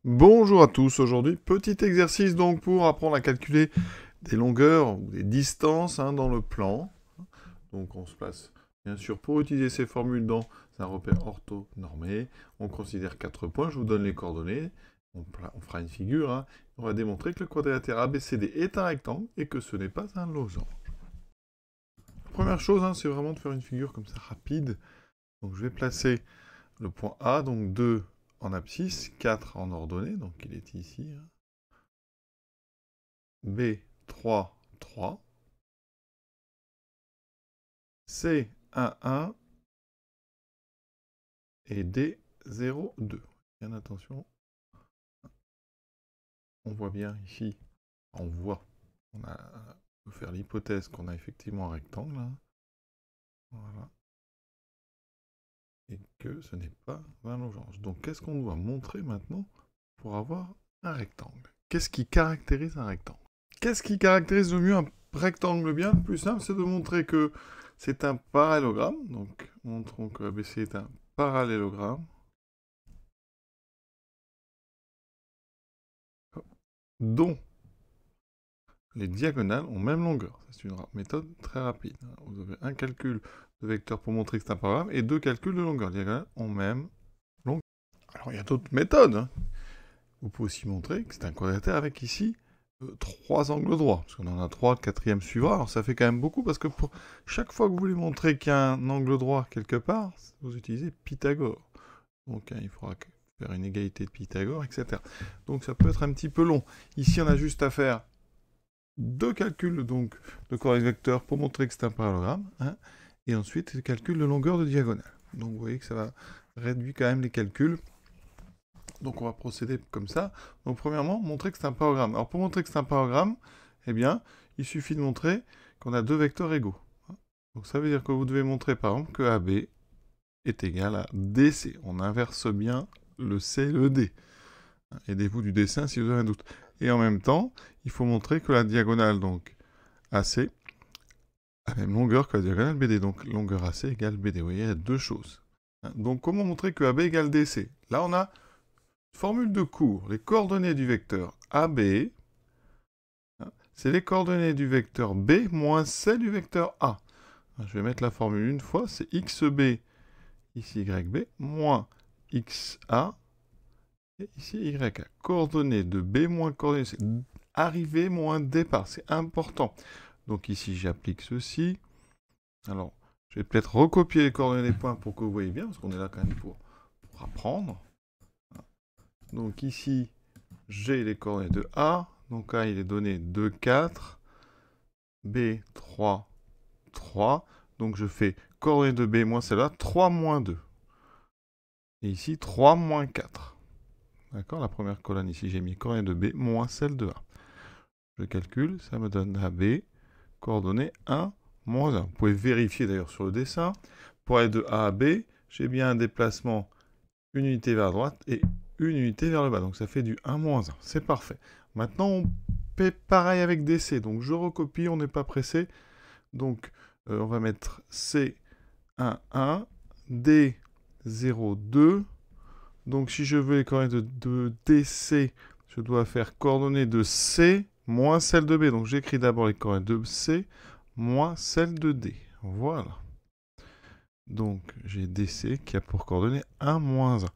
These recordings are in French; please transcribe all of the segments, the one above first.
Bonjour à tous, aujourd'hui petit exercice donc pour apprendre à calculer des longueurs ou des distances dans le plan. Donc on se place bien sûr pour utiliser ces formules dans un repère orthonormé. On considère 4 points, je vous donne les coordonnées, on fera une figure, on va démontrer que le quadrilatère ABCD est un rectangle et que ce n'est pas un losange. Première chose, c'est vraiment de faire une figure comme ça rapide. Donc je vais placer le point A, donc 2 en abscisse, 4 en ordonnée, donc il est ici. B, 3, 3. C, 1, 1. Et D, 0, 2. Bien attention. On voit bien ici, on peut faire l'hypothèse qu'on a effectivement un rectangle. Voilà. Et que ce n'est pas un losange. Donc qu'est-ce qu'on doit montrer maintenant pour avoir un rectangle? Qu'est-ce qui caractérise un rectangle? Qu'est-ce qui caractérise le mieux un rectangle? Bien, le plus simple, c'est de montrer que c'est un parallélogramme. Donc montrons que ABC est un parallélogramme dont les diagonales ont même longueur. C'est une méthode très rapide. Vous avez un calcul de vecteur pour montrer que c'est un parallélogramme et deux calculs de longueur. Les diagonales ont même longueur. Alors il y a d'autres méthodes. Vous pouvez aussi montrer que c'est un quadrilatère avec ici 3 angles droits. Parce qu'on en a 3, le quatrième suivra. Alors ça fait quand même beaucoup parce que pour chaque fois que vous voulez montrer qu'il y a un angle droit quelque part, vous utilisez Pythagore. Donc il faudra faire une égalité de Pythagore, etc. Donc ça peut être un petit peu long. Ici on a juste à faire deux calculs donc, de coordonnées vecteurs pour montrer que c'est un parallélogramme, et ensuite le calcul de longueur de diagonale. Donc vous voyez que ça va réduire quand même les calculs. Donc on va procéder comme ça. Donc premièrement, montrer que c'est un parallélogramme. Alors pour montrer que c'est un parallélogramme, eh bien, il suffit de montrer qu'on a deux vecteurs égaux. Donc ça veut dire que vous devez montrer par exemple que AB est égal à DC. On inverse bien le C et le D. Aidez-vous du dessin si vous avez un doute. Et en même temps, il faut montrer que la diagonale, donc AC, a la même longueur que la diagonale BD. Donc longueur AC égale BD. Vous voyez, il y a deux choses. Donc comment montrer que AB égale DC? Là, on a une formule de cours. Les coordonnées du vecteur AB, c'est les coordonnées du vecteur B moins celles du vecteur A. Je vais mettre la formule une fois. C'est XB, ici YB, moins XA, et ici YA. Coordonnées de B moins coordonnées, c'est arrivée moins départ. C'est important. Donc ici, j'applique ceci. Alors, je vais peut-être recopier les coordonnées des points pour que vous voyez bien, parce qu'on est là quand même pour apprendre. Donc ici, j'ai les coordonnées de A. Donc A, il est donné 2, 4. B, 3, 3. Donc je fais coordonnées de B moins celle-là, 3 moins 2. Et ici, 3 moins 4. D'accord? La première colonne ici, j'ai mis coordonnées de B moins celle de A. Je calcule, ça me donne AB, coordonnées 1, moins 1. Vous pouvez vérifier d'ailleurs sur le dessin. Pour aller de A à B, j'ai bien un déplacement, une unité vers la droite et une unité vers le bas. Donc ça fait du 1 moins 1. C'est parfait. Maintenant, on fait pareil avec DC. Donc je recopie, on n'est pas pressé. Donc on va mettre C 1, 1, D 0, 2. Donc si je veux les coordonnées de DC, je dois faire coordonnées de C moins celle de B. Donc j'écris d'abord les coordonnées de C moins celle de D. Voilà. Donc j'ai DC qui a pour coordonnées 1 moins 1.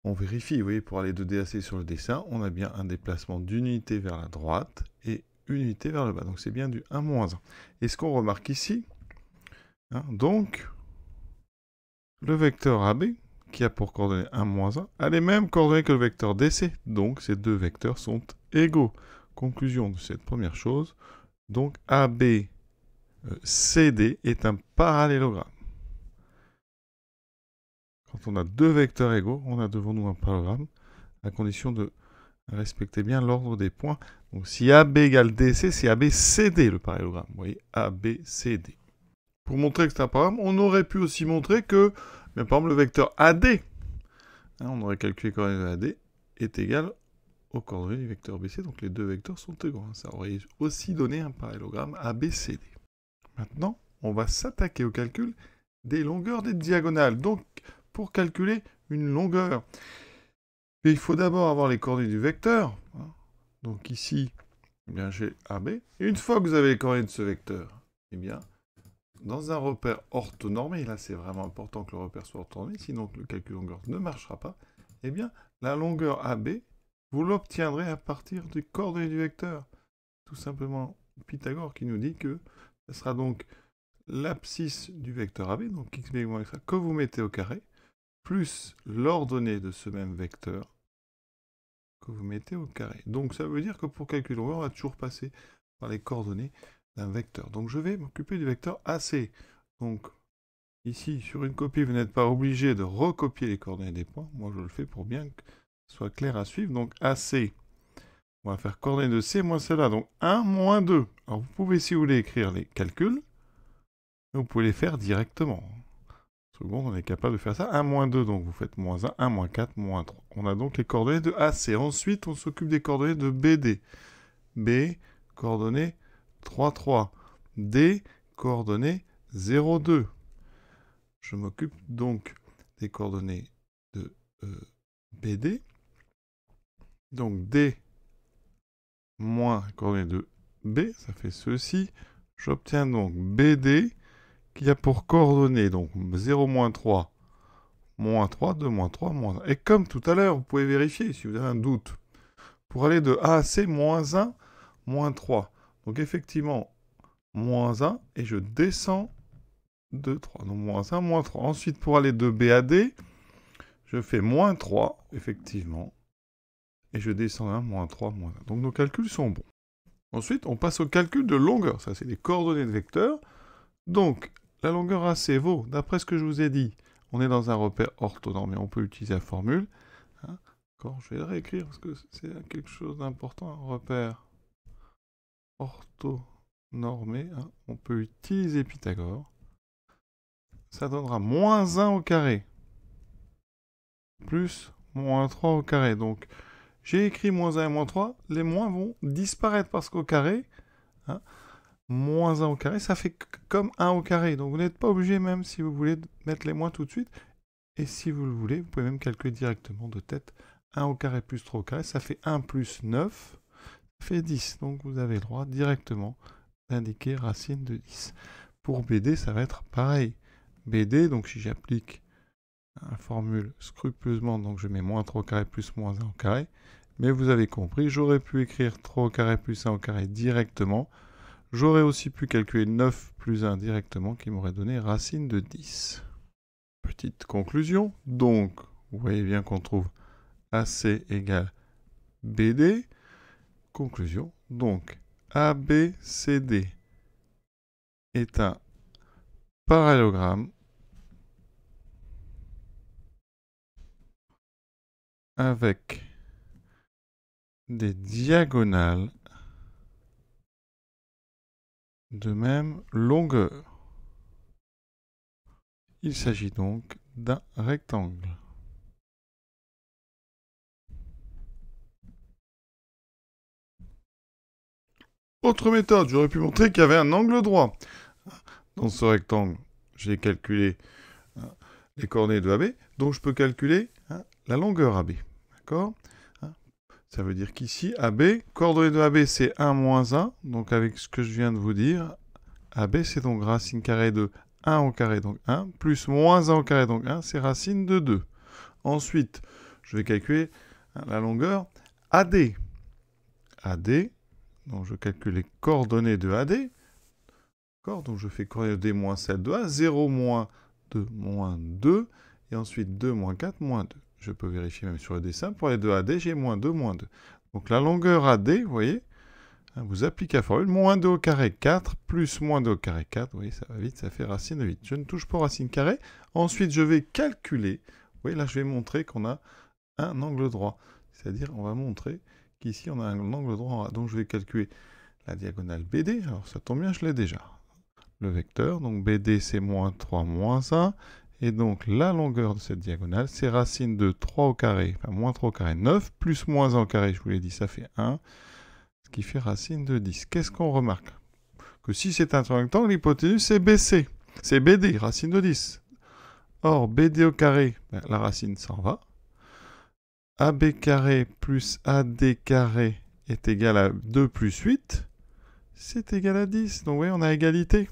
On vérifie, vous voyez, pour aller de D à C sur le dessin, on a bien un déplacement d'une unité vers la droite et une unité vers le bas. Donc c'est bien du 1 moins 1. Et ce qu'on remarque ici, donc le vecteur AB, qui a pour coordonnées 1 moins 1, a les mêmes coordonnées que le vecteur DC. Donc ces deux vecteurs sont égaux. Conclusion de cette première chose, donc AB CD est un parallélogramme. Quand on a deux vecteurs égaux, on a devant nous un parallélogramme, à condition de respecter bien l'ordre des points. Donc si AB égale DC, c'est ABCD le parallélogramme. Vous voyez, ABCD. Pour montrer que c'est un parallélogramme, on aurait pu aussi montrer que, par exemple, le vecteur AD, on aurait calculé les coordonnées de AD, est égal aux coordonnées du vecteur BC, donc les deux vecteurs sont égaux. Ça aurait aussi donné un parallélogramme ABCD. Maintenant, on va s'attaquer au calcul des longueurs des diagonales. Donc, pour calculer une longueur, Et il faut d'abord avoir les coordonnées du vecteur. Donc ici, eh bien, j'ai AB. Et une fois que vous avez les coordonnées de ce vecteur, eh bien, dans un repère orthonormé, là c'est vraiment important que le repère soit orthonormé, sinon le calcul de longueur ne marchera pas, eh bien, la longueur AB, vous l'obtiendrez à partir des coordonnées du vecteur. Tout simplement Pythagore qui nous dit que ce sera donc l'abscisse du vecteur AB, donc x, y, x, que vous mettez au carré, plus l'ordonnée de ce même vecteur que vous mettez au carré. Donc ça veut dire que pour calculer longueur, on va toujours passer par les coordonnées d'un vecteur. Donc je vais m'occuper du vecteur AC. Donc ici, sur une copie, vous n'êtes pas obligé de recopier les coordonnées des points. Moi, je le fais pour bien que ce soit clair à suivre. Donc AC, on va faire coordonnées de C moins celle-là. Donc 1 moins 2. Alors vous pouvez, si vous voulez, écrire les calculs. Vous pouvez les faire directement. Seconde, on est capable de faire ça. 1 moins 2, donc vous faites moins 1, 1 moins 4, moins 3. On a donc les coordonnées de AC. Ensuite, on s'occupe des coordonnées de BD. B, coordonnées 3, 3. D, coordonnées 0, 2. Je m'occupe donc des coordonnées de BD. Donc D moins coordonnées de B, ça fait ceci. J'obtiens donc BD qui a pour coordonnées donc 0, moins 3, moins 3, 2, moins 3, moins 1. Et comme tout à l'heure, vous pouvez vérifier si vous avez un doute. Pour aller de A à C, moins 1, moins 3. Donc effectivement, moins 1, et je descends de 3. Donc moins 1, moins 3. Ensuite, pour aller de B à D, je fais moins 3, effectivement. Et je descends 1, moins 3, moins 1. Donc nos calculs sont bons. Ensuite, on passe au calcul de longueur. Ça, c'est les coordonnées de vecteurs. Donc, la longueur AC vaut, d'après ce que je vous ai dit, on est dans un repère orthonormé, on peut utiliser la formule. D'accord, je vais le réécrire parce que c'est quelque chose d'important, un repère orthonormé. On peut utiliser Pythagore. Ça donnera moins 1 au carré, plus moins 3 au carré. Donc, j'ai écrit moins 1 et moins 3, les moins vont disparaître parce qu'au carré, moins 1 au carré, ça fait comme 1 au carré. Donc vous n'êtes pas obligé, même si vous voulez, mettre les moins tout de suite. Et si vous le voulez, vous pouvez même calculer directement de tête. 1 au carré plus 3 au carré, ça fait 1 plus 9, ça fait 10. Donc vous avez le droit directement d'indiquer racine de 10. Pour BD, ça va être pareil. BD, donc si j'applique la formule scrupuleusement, donc je mets moins 3 au carré plus moins 1 au carré. Mais vous avez compris, j'aurais pu écrire 3 au carré plus 1 au carré directement. J'aurais aussi pu calculer 9 plus 1 directement, qui m'aurait donné racine de 10. Petite conclusion, donc, vous voyez bien qu'on trouve AC égale BD. Conclusion, donc, ABCD est un parallélogramme avec des diagonales de même longueur. Il s'agit donc d'un rectangle. Autre méthode, j'aurais pu montrer qu'il y avait un angle droit. Dans ce rectangle, j'ai calculé les coordonnées de AB, donc je peux calculer la longueur AB. D'accord ? Ça veut dire qu'ici, AB, coordonnées de AB, c'est 1 moins 1. Donc avec ce que je viens de vous dire, AB, c'est donc racine carrée de 1 au carré, donc 1, plus moins 1 au carré, donc 1, c'est racine de 2. Ensuite, je vais calculer la longueur AD. AD, donc je calcule les coordonnées de AD. Donc je fais coordonnées de D moins celle de A, 0 moins 2 moins 2, et ensuite 2 moins 4 moins 2. Je peux vérifier même sur le dessin. Pour les 2 AD, j'ai moins 2 moins 2. Donc la longueur AD, vous voyez, vous appliquez la formule, moins 2 au carré 4, plus moins 2 au carré 4, vous voyez, ça va vite, ça fait racine de 8. Je ne touche pas racine carrée. Ensuite, je vais calculer, vous voyez, là je vais montrer qu'on a un angle droit. C'est-à-dire, on va montrer qu'ici on a un angle droit. Donc je vais calculer la diagonale BD. Alors ça tombe bien, je l'ai déjà. Le vecteur, donc BD c'est moins 3 moins 1. Et donc la longueur de cette diagonale, c'est racine de 3 au carré, enfin moins 3 au carré, 9, plus moins 1 au carré, je vous l'ai dit, ça fait 1, ce qui fait racine de 10. Qu'est-ce qu'on remarque? Que si c'est un rectangle, l'hypoténuse c'est BC, c'est BD, racine de 10. Or, BD au carré, la racine s'en va. AB carré plus AD carré est égal à 2 plus 8, c'est égal à 10. Donc, vous voyez, on a égalité.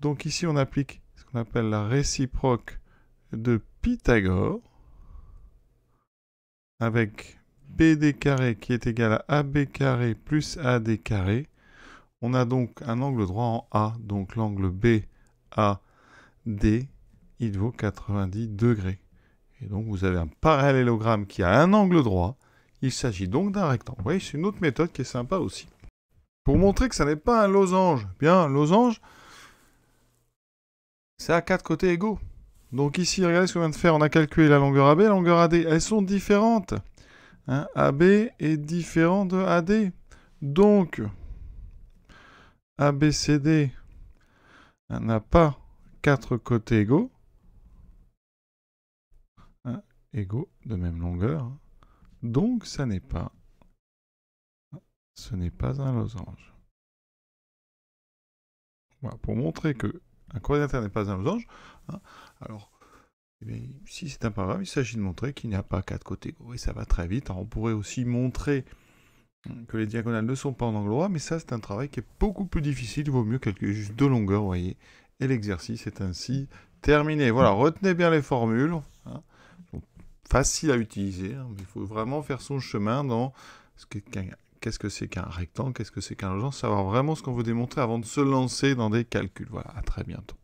Donc, ici, on applique ce qu'on appelle la réciproque de Pythagore avec BD carré qui est égal à AB carré plus AD carré. On a donc un angle droit en A. Donc, l'angle BAD, il vaut 90 degrés. Et donc, vous avez un parallélogramme qui a un angle droit. Il s'agit donc d'un rectangle. Vous voyez, c'est une autre méthode qui est sympa aussi. Pour montrer que ça n'est pas un losange. Bien, un losange, c'est à 4 côtés égaux. Donc ici, regardez ce qu'on vient de faire. On a calculé la longueur AB et la longueur AD. Elles sont différentes. Hein, AB est différent de AD. Donc, ABCD n'a pas 4 côtés égaux. Hein, égaux de même longueur. Hein. Donc, ce n'est pas un losange. Voilà, pour montrer que un quadrilatère n'est pas un losange. Hein, alors, eh bien, si c'est un paragraphe, il s'agit de montrer qu'il n'y a pas 4 côtés égaux. Et ça va très vite. Alors, on pourrait aussi montrer que les diagonales ne sont pas en angle droit, mais ça, c'est un travail qui est beaucoup plus difficile. Il vaut mieux calculer juste 2 longueurs, vous voyez. Et l'exercice est ainsi terminé. Voilà, retenez bien les formules. Hein. Facile à utiliser, hein, mais il faut vraiment faire son chemin dans qu'est-ce que c'est qu'un rectangle, qu'est-ce que c'est qu'un losange, savoir vraiment ce qu'on veut démontrer avant de se lancer dans des calculs. Voilà, à très bientôt.